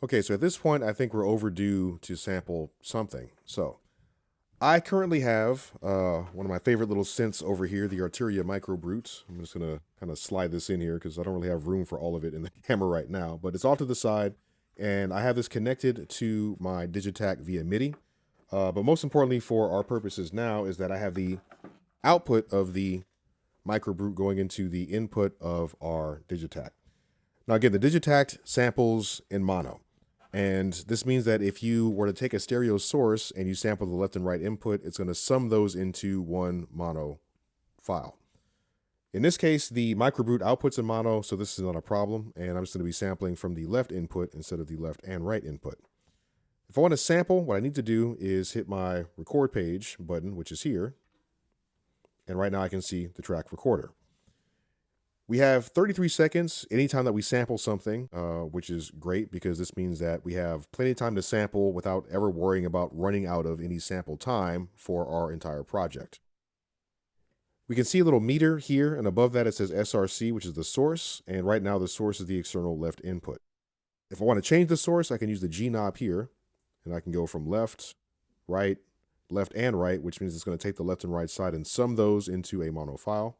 Okay, so at this point, I think we're overdue to sample something. So I currently have one of my favorite little synths over here, the Arteria Micro Brute. I'm just going to kind of slide this in here because I don't really have room for all of it in the camera right now, but it's off to the side. And I have this connected to my Digitakt via MIDI. But most importantly for our purposes now is that I have the output of the Micro Brute going into the input of our Digitakt. Now again, the Digitakt samples in mono. And this means that if you were to take a stereo source and you sample the left and right input, it's going to sum those into one mono file. In this case, the Micro Brute outputs in mono, so this is not a problem. And I'm just going to be sampling from the left input instead of the left and right input. If I want to sample, what I need to do is hit my record page button, which is here. And right now I can see the track recorder. We have 33 seconds anytime that we sample something, which is great because this means that we have plenty of time to sample without ever worrying about running out of any sample time for our entire project. We can see a little meter here, and above that it says SRC, which is the source, and right now the source is the external left input. If I want to change the source, I can use the G knob here, and I can go from left, left and right, which means it's going to take the left and right side and sum those into a mono file.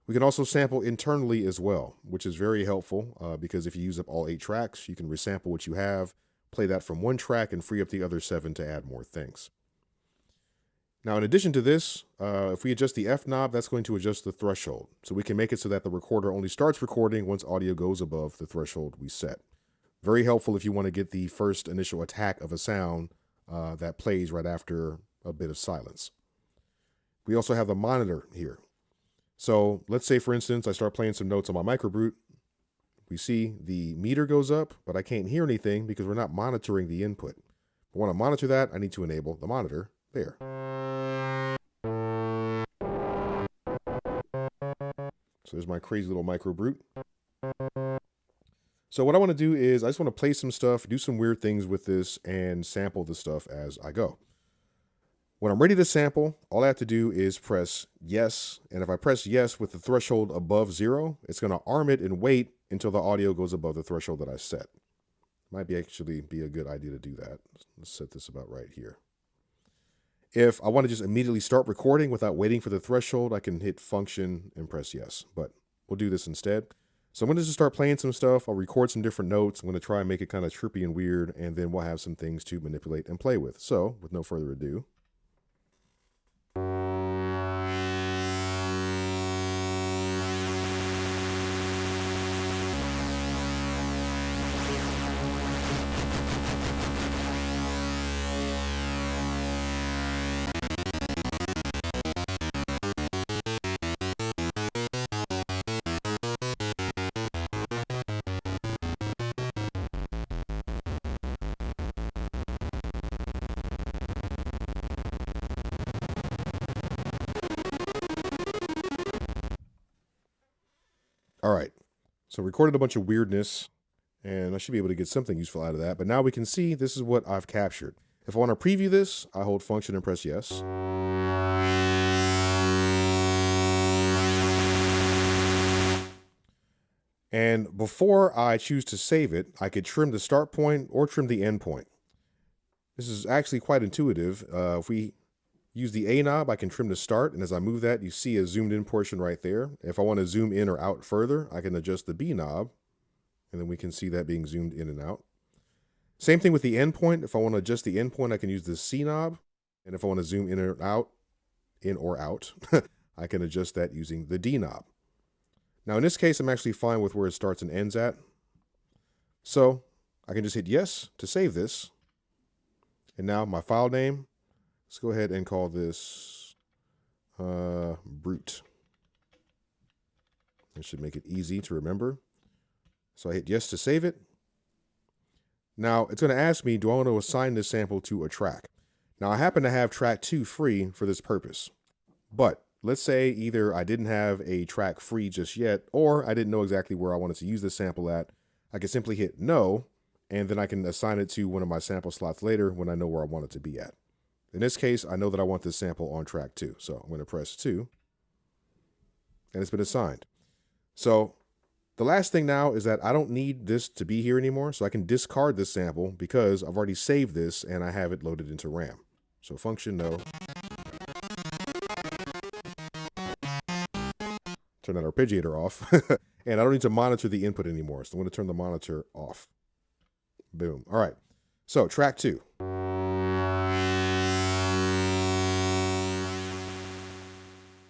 We can also sample internally as well, which is very helpful because if you use up all 8 tracks, you can resample what you have, play that from one track, and free up the other 7 to add more things. Now, in addition to this, if we adjust the F knob, that's going to adjust the threshold. So we can make it so that the recorder only starts recording once audio goes above the threshold we set. Very helpful if you want to get the first initial attack of a sound that plays right after a bit of silence. We also have the monitor here. So let's say, for instance, I start playing some notes on my Micro Brute. We see the meter goes up, but I can't hear anything because we're not monitoring the input. If I want to monitor that, I need to enable the monitor there. So there's my crazy little Micro Brute. So what I want to do is I just want to play some stuff, do some weird things with this, and sample the stuff as I go. When I'm ready to sample, all I have to do is press yes. And if I press yes with the threshold above 0, it's going to arm it and wait until the audio goes above the threshold that I set. Might actually be a good idea to do that. Let's set this about right here. If I want to just immediately start recording without waiting for the threshold, I can hit function and press yes, but we'll do this instead. So I'm going to just start playing some stuff. I'll record some different notes. I'm going to try and make it kind of trippy and weird, and then we'll have some things to manipulate and play with. So with no further ado. All right, so recorded a bunch of weirdness, and I should be able to get something useful out of that. But now we can see this is what I've captured. If I want to preview this, I hold function and press yes. And before I choose to save it, I could trim the start point or trim the end point. This is actually quite intuitive. If we use the A knob, I can trim the start, and as I move that, you see a zoomed in portion right there. If I want to zoom in or out further, I can adjust the B knob, and then we can see that being zoomed in and out. Same thing with the end point. If I want to adjust the end point, I can use the C knob, and if I want to zoom in or out, I can adjust that using the D knob. Now in this case, I'm actually fine with where it starts and ends at. So I can just hit yes to save this. And now my file name, let's go ahead and call this Brute. That should make it easy to remember. So I hit yes to save it. Now it's going to ask me, do I want to assign this sample to a track? Now I happen to have track 2 free for this purpose. But let's say either I didn't have a track free just yet, or I didn't know exactly where I wanted to use this sample at. I can simply hit no, and then I can assign it to one of my sample slots later when I know where I want it to be at. In this case, I know that I want this sample on track 2. So I'm going to press 2, and it's been assigned. So The last thing now is that I don't need this to be here anymore, so I can discard this sample because I've already saved this and I have it loaded into RAM. So function no. Turn that arpeggiator off. And I don't need to monitor the input anymore, so I'm going to turn the monitor off. Boom. All right. So track 2.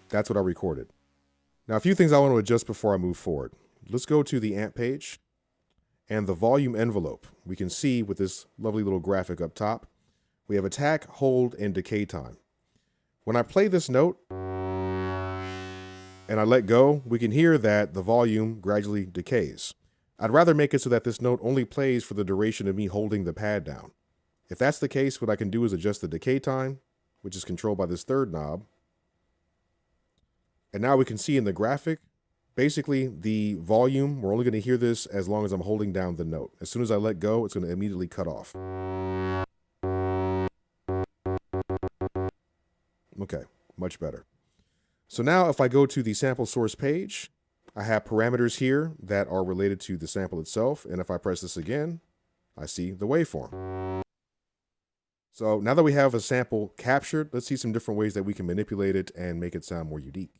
That's what I recorded. Now, a few things I want to adjust before I move forward. Let's go to the amp page and the volume envelope. We can see with this lovely little graphic up top, we have attack, hold, and decay time. When I play this note and I let go, we can hear that the volume gradually decays. I'd rather make it so that this note only plays for the duration of me holding the pad down. If that's the case, what I can do is adjust the decay time, which is controlled by this third knob. And now we can see in the graphic, basically the volume, we're only going to hear this as long as I'm holding down the note. As soon as I let go, it's going to immediately cut off. Okay, much better. So now if I go to the sample source page, I have parameters here that are related to the sample itself. And if I press this again, I see the waveform. So now that we have a sample captured, let's see some different ways that we can manipulate it and make it sound more unique.